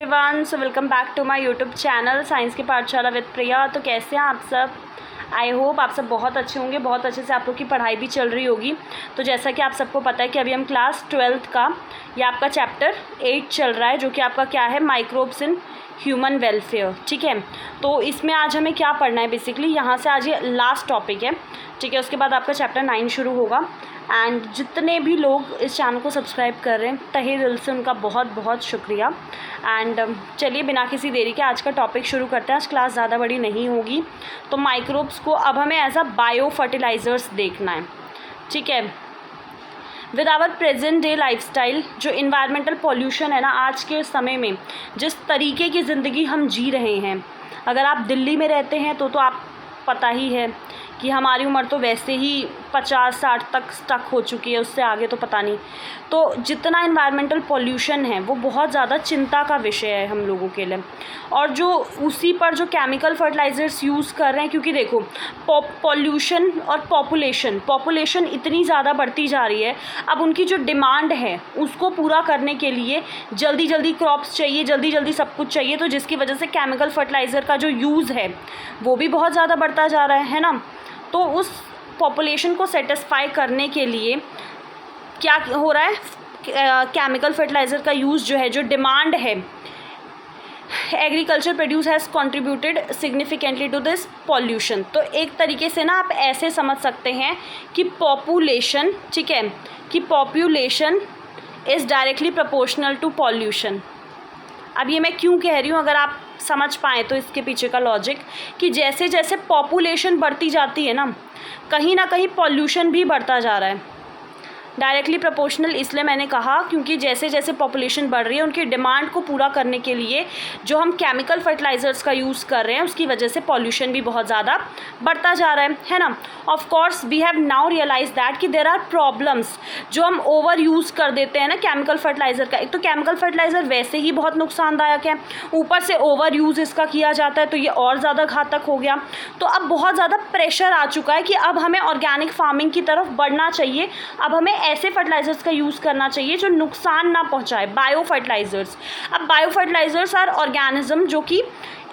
Everyone, so welcome back to my YouTube channel science की पाठशाला with प्रिया। तो कैसे हैं आप सब? आई होप आप सब बहुत अच्छे होंगे, बहुत अच्छे से आप लोग की पढ़ाई भी चल रही होगी। तो जैसा कि आप सबको पता है कि अभी हम क्लास 12th का या आपका चैप्टर 8 चल रहा है, जो कि आपका क्या है, माइक्रोब्स इन ह्यूमन वेलफेयर। ठीक है, तो इसमें आज हमें क्या पढ़ना है बेसिकली, यहाँ से आज ये लास्ट टॉपिक है। ठीक है, उसके बाद आपका चैप्टर 9 शुरू होगा। एंड जितने भी लोग इस चैनल को सब्सक्राइब कर रहे हैं, तहे दिल से उनका बहुत बहुत शुक्रिया। एंड चलिए बिना किसी देरी के आज का टॉपिक शुरू करते हैं। आज क्लास ज़्यादा बड़ी नहीं होगी। तो माइक्रोब्स को अब हमें एज अ बायो फर्टिलाइज़र्स देखना है। ठीक है, with our present day lifestyle, जो इन्वायरमेंटल पॉल्यूशन है ना आज के समय में, जिस तरीके की ज़िंदगी हम जी रहे हैं, अगर आप दिल्ली में रहते हैं तो आप पता ही है कि हमारी उम्र तो वैसे ही 50-60 तक स्टक हो चुकी है, उससे आगे तो पता नहीं। तो जितना इन्वायरमेंटल पॉल्यूशन है वो बहुत ज़्यादा चिंता का विषय है हम लोगों के लिए। और जो उसी पर जो केमिकल फर्टिलाइज़र्स यूज़ कर रहे हैं, क्योंकि देखो पॉल्यूशन और पॉपुलेशन इतनी ज़्यादा बढ़ती जा रही है, अब उनकी जो डिमांड है उसको पूरा करने के लिए जल्दी जल्दी क्रॉप्स चाहिए, जल्दी जल्दी सब कुछ चाहिए। तो जिसकी वजह से केमिकल फर्टिलाइज़र का जो यूज़ है वो भी बहुत ज़्यादा बढ़ता जा रहा है ना। तो उस पॉपुलेशन को सेटिस्फाई करने के लिए क्या हो रहा है, केमिकल फर्टिलाइज़र का यूज़ जो है, जो डिमांड है, agriculture produce has contributed significantly to this pollution. तो एक तरीके से ना आप ऐसे समझ सकते हैं कि पॉपुलेशन, ठीक है, कि population is directly proportional to pollution. अब ये मैं क्यों कह रही हूँ, अगर आप समझ पाएँ तो इसके पीछे का लॉजिक, कि जैसे जैसे पॉपुलेशन बढ़ती जाती है ना कहीं पॉल्यूशन भी बढ़ता जा रहा है। डायरेक्टली प्रोपोर्शनल इसलिए मैंने कहा क्योंकि जैसे जैसे पॉपुलेशन बढ़ रही है, उनकी डिमांड को पूरा करने के लिए जो हम केमिकल फर्टिलाइज़र्स का यूज़ कर रहे हैं, उसकी वजह से पॉल्यूशन भी बहुत ज़्यादा बढ़ता जा रहा है ना। Of course we have now realise that कि देयर आर प्रॉब्लम्स जो हम ओवर यूज़ कर देते हैं ना केमिकल फर्टिलाइज़र का। एक तो केमिकल फर्टिलाइज़र वैसे ही बहुत नुकसानदायक है, ऊपर से ओवर यूज़ इसका किया जाता है तो ये और ज़्यादा घातक हो गया। तो अब बहुत ज़्यादा प्रेशर आ चुका है कि अब हमें ऑर्गेनिक फार्मिंग की तरफ बढ़ना चाहिए। अब हमें ऐसे फर्टिलाइजर्स का यूज़ करना चाहिए जो नुकसान ना पहुंचाए, बायो फर्टिलाइजर्स। अब बायो फर्टिलाइजर्स आर ऑर्गेनिज्म जो कि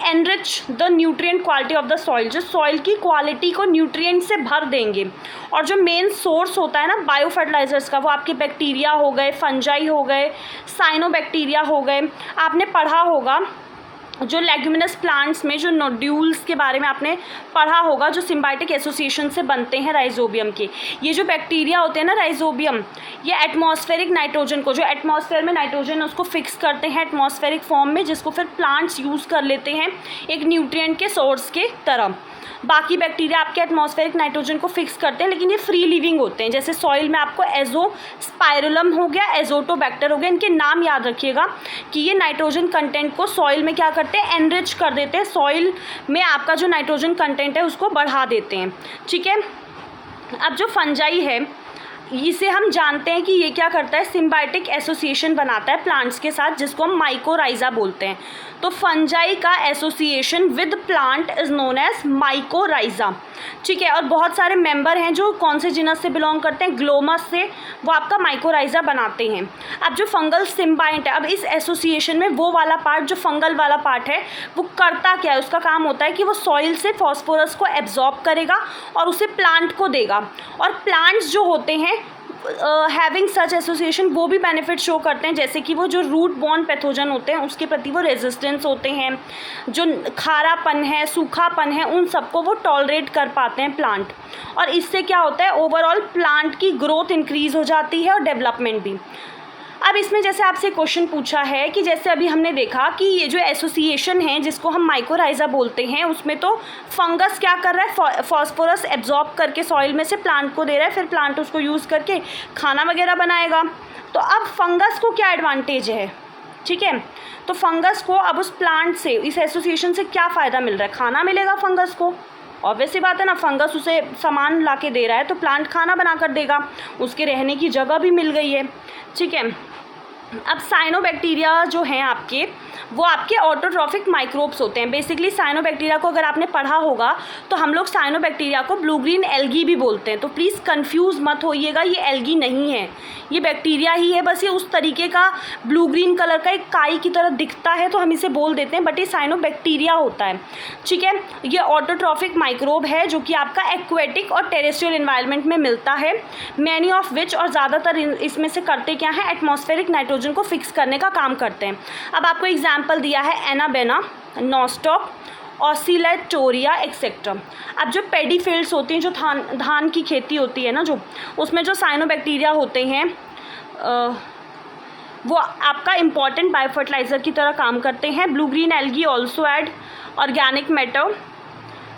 enrich the nutrient quality of the soil, जो सॉइल की क्वालिटी को न्यूट्रिएंट से भर देंगे। और जो मेन सोर्स होता है ना बायो फर्टिलाइजर्स का, वो आपके बैक्टीरिया हो गए, फंजाई हो गए, साइनोबैक्टीरिया हो गए। आपने पढ़ा होगा जो लेग्यूमिनस प्लांट्स में जो नोड्यूल्स के बारे में आपने पढ़ा होगा, जो सिम्बायोटिक एसोसिएशन से बनते हैं राइजोबियम के। ये जो बैक्टीरिया होते हैं ना राइजोबियम, ये एटमॉस्फेरिक नाइट्रोजन को, जो एटमॉस्फेयर में नाइट्रोजन है उसको फिक्स करते हैं एटमॉस्फेरिक फॉर्म में, जिसको फिर प्लांट्स यूज़ कर लेते हैं एक न्यूट्रिएंट के सोर्स के तरह। बाकी बैक्टीरिया आपके एटमॉस्फेरिक नाइट्रोजन को फिक्स करते हैं, लेकिन ये फ्री लिविंग होते हैं। जैसे सॉइल में आपको एजोस्पाइरुलम हो गया, एजोटोबैक्टर हो गया, इनके नाम याद रखिएगा कि ये नाइट्रोजन कंटेंट को सॉइल में क्या करते हैं, एनरिच कर देते हैं, सॉइल में आपका जो नाइट्रोजन कंटेंट है उसको बढ़ा देते हैं। ठीक है, अब जो फंजाई है इसे हम जानते हैं कि ये क्या करता है, सिम्बायोटिक एसोसिएशन बनाता है प्लांट्स के साथ, जिसको हम माइकोराइजा बोलते हैं। तो फंजाई का association with plant is known as mycorrhiza. ठीक है, और बहुत सारे मेंबर हैं जो कौन से जिनस से बिलोंग करते हैं, ग्लोमस से, वो आपका माइकोराइजा बनाते हैं। अब जो फंगल सिम्बायोट है, अब इस एसोसिएशन में वो वाला पार्ट, जो फंगल वाला पार्ट है, वो करता क्या है, उसका काम होता है कि वो सॉइल से फॉस्फोरस को एब्जॉर्ब करेगा और उसे प्लांट को देगा। और प्लांट्स जो होते हैं हैविंग सच एसोसिएशन, वो भी बेनिफिट शो करते हैं, जैसे कि वो जो रूट बॉर्न पैथोजन होते हैं उसके प्रति वो रेजिस्टेंस होते हैं, जो खारापन है, सूखापन है, उन सबको वो टॉलरेट कर पाते हैं प्लांट। और इससे क्या होता है, ओवरऑल प्लांट की ग्रोथ इंक्रीज़ हो जाती है और डेवलपमेंट भी। अब इसमें जैसे आपसे क्वेश्चन पूछा है कि जैसे अभी हमने देखा कि ये जो एसोसिएशन है जिसको हम माइकोराइजा बोलते हैं, उसमें तो फंगस क्या कर रहा है, फॉस्फोरस एब्जॉर्ब करके सॉइल में से प्लांट को दे रहा है, फिर प्लांट उसको यूज़ करके खाना वगैरह बनाएगा। तो अब फंगस को क्या एडवांटेज है, ठीक है, तो फंगस को अब उस प्लांट से, इस एसोसिएशन से क्या फ़ायदा मिल रहा है, खाना मिलेगा फंगस को। ऑब्वियस सी बात है ना, फंगस उसे सामान ला के दे रहा है तो प्लांट खाना बना कर देगा, उसके रहने की जगह भी मिल गई है। ठीक है, अब साइनोबैक्टीरिया जो हैं आपके आपके, वो आपके ऑटोट्रॉफिक माइक्रोब्स होते हैं। बेसिकली साइनोबैक्टीरिया को अगर आपने पढ़ा होगा तो हम लोग साइनोबैक्टीरिया को ब्लू ग्रीन एल्गी भी बोलते हैं। तो प्लीज़ कंफ्यूज मत होइएगा, ये एल्गी नहीं है, ये बैक्टीरिया ही है। बस ये उस तरीके का ब्लू ग्रीन कलर का एक काई की तरह दिखता है तो हम इसे बोल देते हैं, बट ये साइनोबैक्टीरिया होता है, ठीक है। ये ऑटोट्रॉफिक माइक्रोब है जो कि आपका एक्वेटिक और टेरेस्ट्रियल एनवायरनमेंट में मिलता है। मैनी ऑफ विच, और ज़्यादातर इसमें से करते क्या है, एटमॉस्फेरिक नाइट्रोजन को फिक्स करने का काम करते हैं। अब आपको एग्जाम्पल दिया है एनाबेना, नॉस्टॉक, ऑसिलेटोरिया एक्सेट्रा। अब जो पेडी फील्ड्स होती हैं, जो धान की खेती होती है ना, जो उसमें जो साइनोबैक्टीरिया होते हैं वो आपका इंपॉर्टेंट बायोफर्टिलाइज़र की तरह काम करते हैं। Blue green algae also add organic matter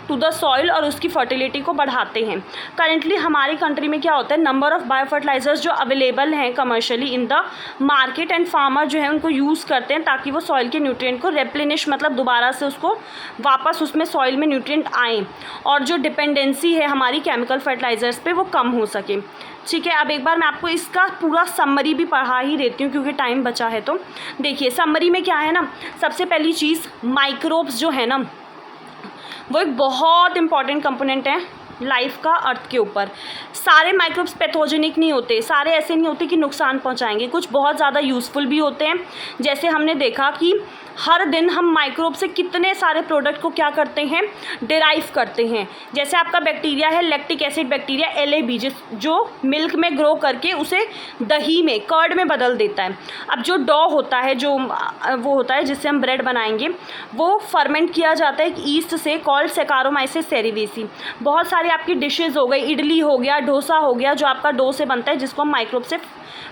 to the soil और उसकी फर्टिलिटी को बढ़ाते हैं। करेंटली हमारी कंट्री में क्या होता है, नंबर ऑफ़ बायोफर्टिलाइजर्स जो अवेलेबल हैं commercially in the market, and farmer जो है उनको यूज़ करते हैं ताकि वो सॉइल के न्यूट्रिएंट को रेप्लेनिश, मतलब दोबारा से उसको वापस उसमें सॉइल में न्यूट्रिएंट आएँ, और जो डिपेंडेंसी है हमारी केमिकल फर्टिलाइज़र्स पे वो कम हो सके, ठीक है। अब एक बार मैं आपको इसका पूरा समरी भी पढ़ा ही देती हूँ क्योंकि टाइम बचा है। तो देखिए समरी में क्या है ना, सबसे पहली चीज़ माइक्रोब्स जो है ना वो एक बहुत इंपॉर्टेंट कंपोनेंट है लाइफ का अर्थ के ऊपर। सारे माइक्रोब्स पैथोजेनिक नहीं होते, सारे ऐसे नहीं होते कि नुकसान पहुंचाएंगे, कुछ बहुत ज़्यादा यूज़फुल भी होते हैं। जैसे हमने देखा कि हर दिन हम माइक्रोब से कितने सारे प्रोडक्ट को क्या करते हैं, डिराइव करते हैं। जैसे आपका बैक्टीरिया है लैक्टिक एसिड बैक्टीरिया LAB, जो मिल्क में ग्रो करके उसे दही में, कर्ड में बदल देता है। अब जो डॉ होता है, जो वो होता है जिससे हम ब्रेड बनाएंगे, वो फर्मेंट किया जाता है ईस्ट से, कॉल्ड सेकारोमाइसिस सेरेविसी। बहुत सारी आपकी डिशेज़ हो गई, इडली हो गया, डोसा हो गया, जो आपका डो से बनता है जिसको हम माइक्रोब से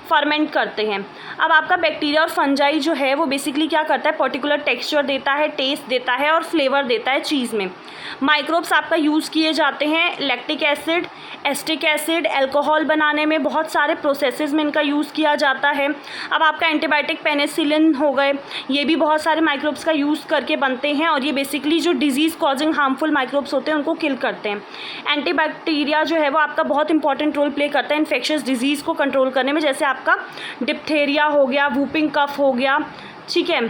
फर्मेंट करते हैं। अब आपका बैक्टीरिया और फंजाई जो है वो बेसिकली क्या करता है, पर्टिकुलर टेक्सचर देता है, टेस्ट देता है और फ्लेवर देता है चीज़ में। माइक्रोब्स आपका यूज़ किए जाते हैं lactic acid, acetic acid, alcohol बनाने में, बहुत सारे प्रोसेसेस में इनका यूज़ किया जाता है। अब आपका एंटीबायोटिक पेनिसिलिन हो गए, ये भी बहुत सारे माइक्रोब्स का यूज़ करके बनते हैं, और ये बेसिकली जो डिजीज़ कॉजिंग हार्मफुल माइक्रोब्स होते हैं उनको किल करते हैं। एंटीबैक्टीरिया जो है वो आपका बहुत इंपॉर्टेंट रोल प्ले करता है इन्फेक्शियस डिजीज़ को कंट्रोल करने में, जैसे आपका डिप्थेरिया हो गया, वूपिंग कफ हो गया, ठीक है,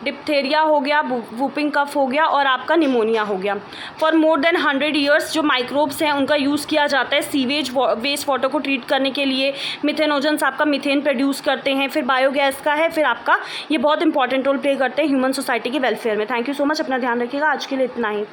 डिप्थेरिया हो गया, वूपिंग कफ हो गया, और आपका निमोनिया हो गया। फॉर मोर देन 100 ईयर्स जो माइक्रोब्स हैं उनका यूज़ किया जाता है सीवेज वेस्ट वाटर को ट्रीट करने के लिए। मिथेनोजेंस आपका मीथेन प्रोड्यूस करते हैं, फिर बायोगैस का है, फिर आपका ये बहुत इंपॉर्टेंट रोल प्ले करते हैं ह्यूमन सोसाइटी के वेलफेयर में। थैंक यू सो मच, अपना ध्यान रखिएगा। आज के लिए इतना ही।